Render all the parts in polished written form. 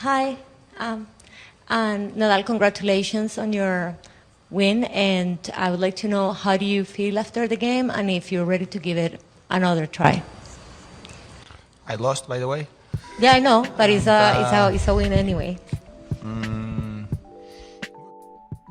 Hi, um, and Nadal, congratulations on your win. And I would like to know, how do you feel after the game, and if you're ready to give it another try? I lost, by the way. Yeah, I know, but it's a win anyway.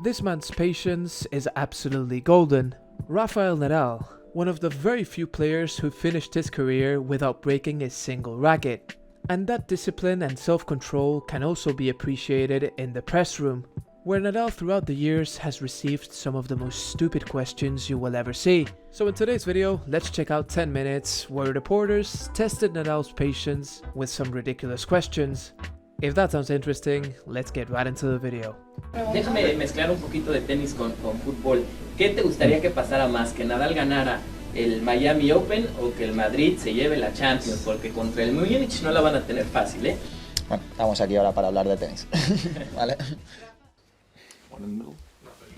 This man's patience is absolutely golden. Rafael Nadal, one of the very few players who finished his career without breaking a single racket. And that discipline and self-control can also be appreciated in the press room, where Nadal throughout the years has received some of the most stupid questions you will ever see. So in today's video, let's check out 10 minutes where reporters tested Nadal's patience with some ridiculous questions. If that sounds interesting, let's get right into the video. Déjame mezclar un poquito de tenis con fútbol. ¿Qué te gustaría que pasara más? ¿Que Nadal ganara el Miami Open o que el Madrid se lleve la Champions? Porque contra el Múnich no la van a tener fácil, ¿eh? Bueno, estamos aquí ahora para hablar de tenis. ¿Vale? One in the middle.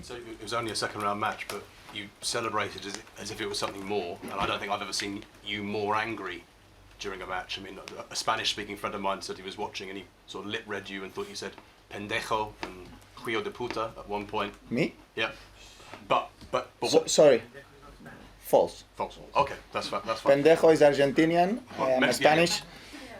So it was only a second round match, but you celebrated as if it was something more, and I don't think I've ever seen you more angry during a match. I mean, a Spanish-speaking friend of mine said he was watching and he sort of lip-read you and thought you said pendejo and hijo de puta at one point. Me? Yeah. But Sorry. False. False. Okay, that's fine. Pendejo is Argentinian. I am Spanish.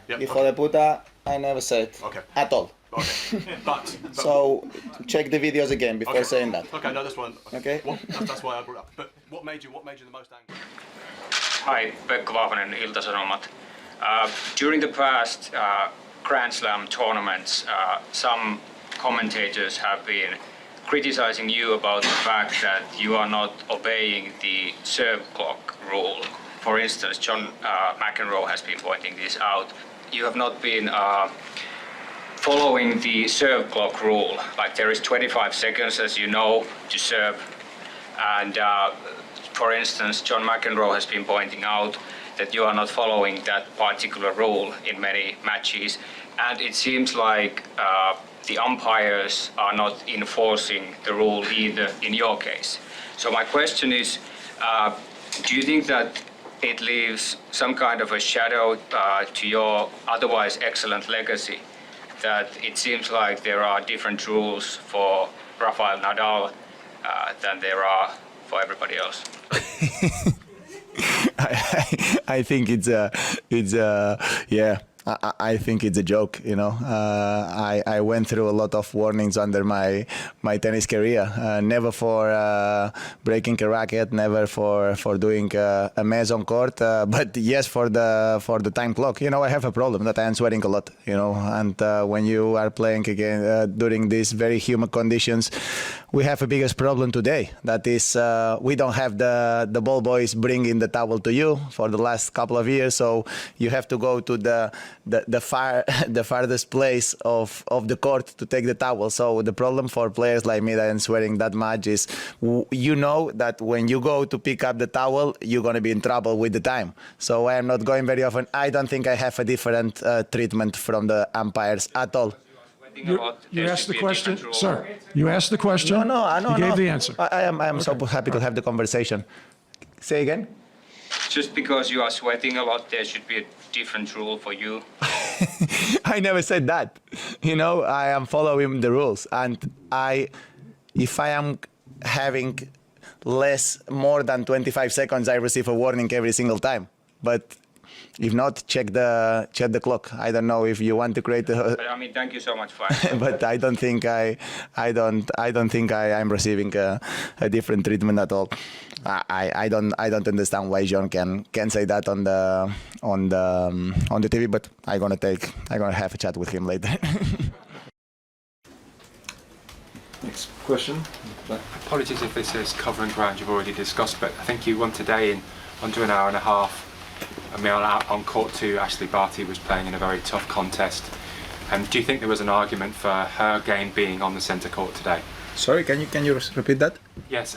Yeah. Hijo de puta, I never said Okay. at all. Okay. But So check the videos again before saying that. Okay, no, that's one. Okay. That's why I brought it up. But what made you the most angry? Hi, Pekka Vahvanen, Ilta-Sanomat. During the past Grand Slam tournaments, some commentators have been criticizing you about the fact that you are not obeying the serve clock rule. For instance, John McEnroe has been pointing this out. You have not been following the serve clock rule. Like, there is 25 seconds, as you know, to serve. And for instance, John McEnroe has been pointing out that you are not following that particular rule in many matches. And it seems like the umpires are not enforcing the rule either in your case. So my question is, do you think that it leaves some kind of a shadow to your otherwise excellent legacy, that it seems like there are different rules for Rafael Nadal than there are for everybody else? I think I think it's a joke, you know. I went through a lot of warnings under my tennis career. Never for breaking a racket, never for doing a mess on court, but yes, for the time clock. You know, I have a problem that I am sweating a lot, you know, and when you are playing again during these very humid conditions, we have a biggest problem today. That is, we don't have the ball boys bringing the towel to you for the last couple of years, so you have to go to the farthest place of the court to take the towel. So the problem for players like me that are sweating that much is, you know that when you go to pick up the towel, you're going to be in trouble with the time. So I am not going very often. I don't think I have a different treatment from the umpires at all. You asked the question, sir. You asked the question. No. You gave the answer. I am so happy to have the conversation. Say again. Just because you are sweating a lot, there should be a different rule for you. I never said that. You know, I am following the rules, and if I am having more than 25 seconds, I receive a warning every single time. But if not, check the clock. I don't know if you want to create a. But I mean, thank you so much for. But I don't think I am receiving a different treatment at all. I don't understand why John can say that on the TV. But I'm gonna have a chat with him later. Next question. Apologies if this is covering ground you've already discussed, but I think you won today in under an hour and a half. I mean, on court 2, Ashley Barty was playing in a very tough contest. Do you think there was an argument for her game being on the centre court today? Sorry, can you repeat that? Yes,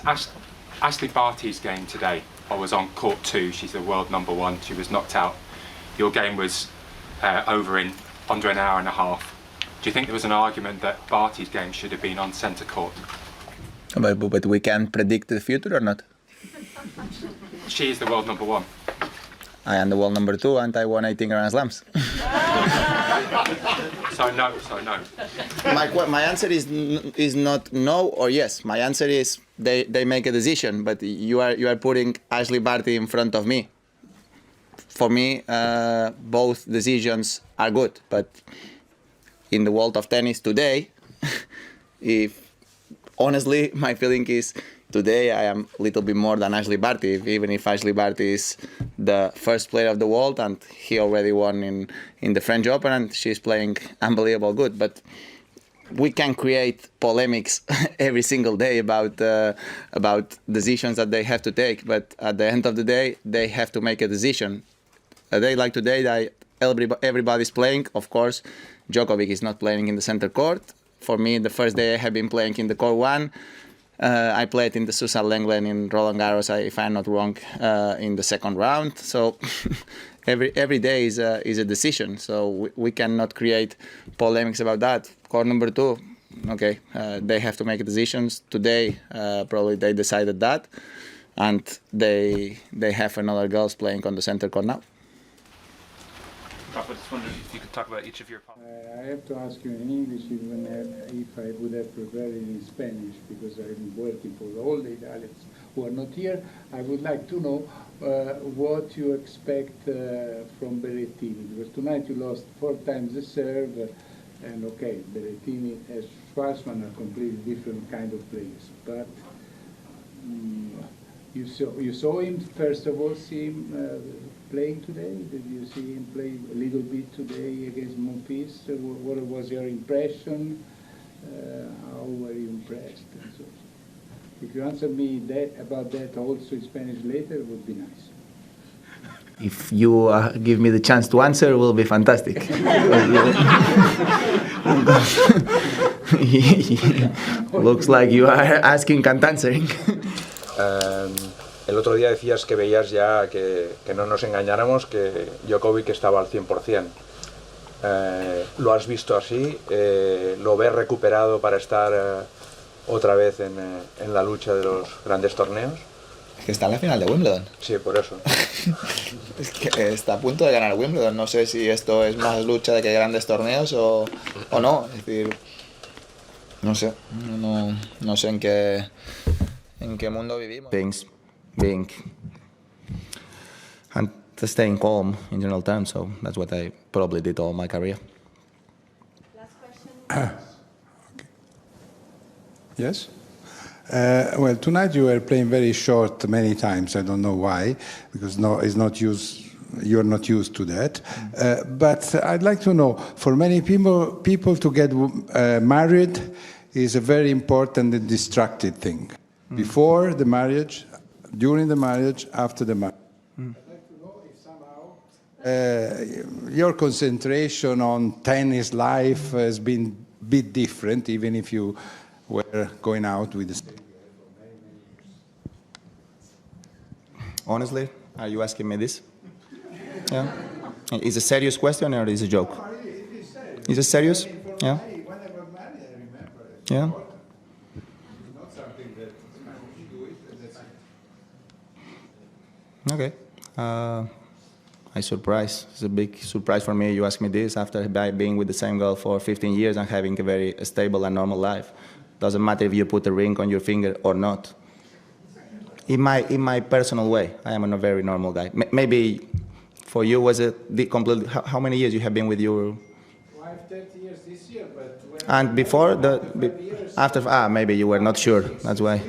Ashley Barty's game today was on court 2. She's the world #1. She was knocked out. Your game was over in under an hour and a half. Do you think there was an argument that Barty's game should have been on centre court? But we can predict the future or not? She is the world #1. I am the world #2 and I won 18 Grand Slams. So no. My answer is not no or yes. My answer is they make a decision, but you are putting Ashley Barty in front of me. For me, both decisions are good, but in the world of tennis today, if honestly, my feeling is today I am a little bit more than Ashley Barty, even if Ashley Barty is the first player of the world and he already won in the French Open and she's playing unbelievable good. But we can create polemics every single day about decisions that they have to take. But at the end of the day, they have to make a decision. A day like today, that everybody's playing. Of course, Djokovic is not playing in the center court. For me, the first day I have been playing in the court one. I played in the Susan Lenglen in Roland Garros, if I'm not wrong, in the second round. So every day is a decision. So we cannot create polemics about that. Court number two, okay, they have to make decisions. Today, probably they decided that. And they have another girls playing on the center court now. Rafa, just wondered if you could talk about each of your I have to ask you in English even if I would have preferred it in Spanish because I'm working for all the Italians who are not here. I would like to know what you expect from Berrettini, because tonight you lost 4 times the serve and okay, Berrettini and Schwarzman are completely different kind of players, but you saw him first of all, see him playing today? Did you see him play a little bit today against Monfils? What was your impression? How were you impressed? And so, if you answer me about that also in Spanish later, it would be nice. If you give me the chance to answer, it will be fantastic. Looks like you are asking and answering. El otro día decías que veías ya que no nos engañáramos, que Djokovic estaba al 100%. ¿Lo has visto así? ¿Lo ves recuperado para estar otra vez en la lucha de los grandes torneos? Es que está en la final de Wimbledon. Sí, por eso. Es que está a punto de ganar Wimbledon. No sé si esto es más lucha de que grandes torneos o no. Es decir, no sé. No sé en qué mundo vivimos. Being and staying calm in general terms, so that's what I probably did all my career. Last question. Okay. Yes? Well, tonight you were playing very short many times. I don't know why, because you're not used to that. But I'd like to know, for many people to get married is a very important and distracted thing. Before the marriage, during the marriage, after the marriage. I'd like to know if somehow your concentration on tennis life has been a bit different, even if you were going out with the same girl for many, many years. Honestly, are you asking me this? Yeah. Is it a serious question or is it a joke? No, it is serious. Is it serious? I mean, Yeah. When I got married, I remember. Yeah. It's not something that you do it, and that's it. Okay. I'm surprised. It's a big surprise for me. You ask me this after being with the same girl for 15 years and having a very stable and normal life. Doesn't matter if you put a ring on your finger or not. In my personal way, I am a very normal guy. Maybe for you was it completely. How many years you have been with your? Well, I have 30 years this year, but when And before after maybe you were not sure. That's why.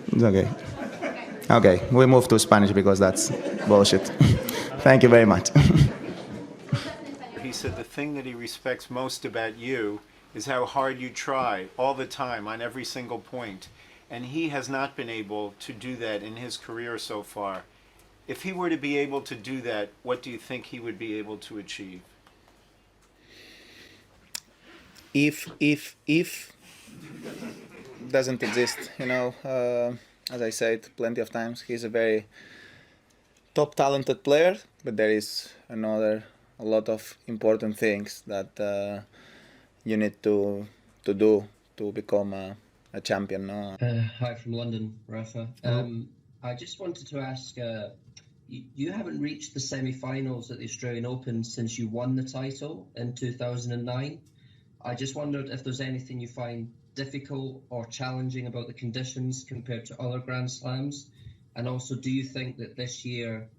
It's okay. Okay, we move to Spanish because that's bullshit. Thank you very much. He said the thing that he respects most about you is how hard you try all the time on every single point. And he has not been able to do that in his career so far. If he were to be able to do that, what do you think he would be able to achieve? If doesn't exist, as I said plenty of times, he's a very top talented player, but there is a lot of important things that you need to do to become a champion. No? Hi from London, Rafa. I just wanted to ask, you haven't reached the semi-finals at the Australian Open since you won the title in 2009. I just wondered if there's anything you find difficult or challenging about the conditions compared to other Grand Slams, and also do you think that this year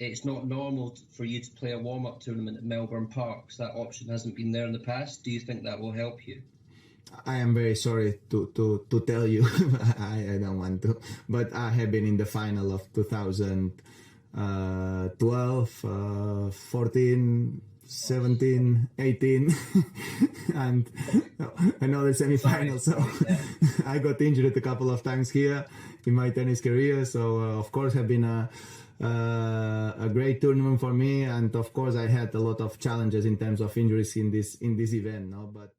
it's not normal for you to play a warm-up tournament at Melbourne Park, because that option hasn't been there in the past? Do you think that will help you? I am very sorry to tell you, I don't want to, but I have been in the final of 2012, 14, 17, 18, and another semi-final. So I got injured a couple of times here in my tennis career. So of course, have been a great tournament for me, and of course, I had a lot of challenges in terms of injuries in this event. No, but.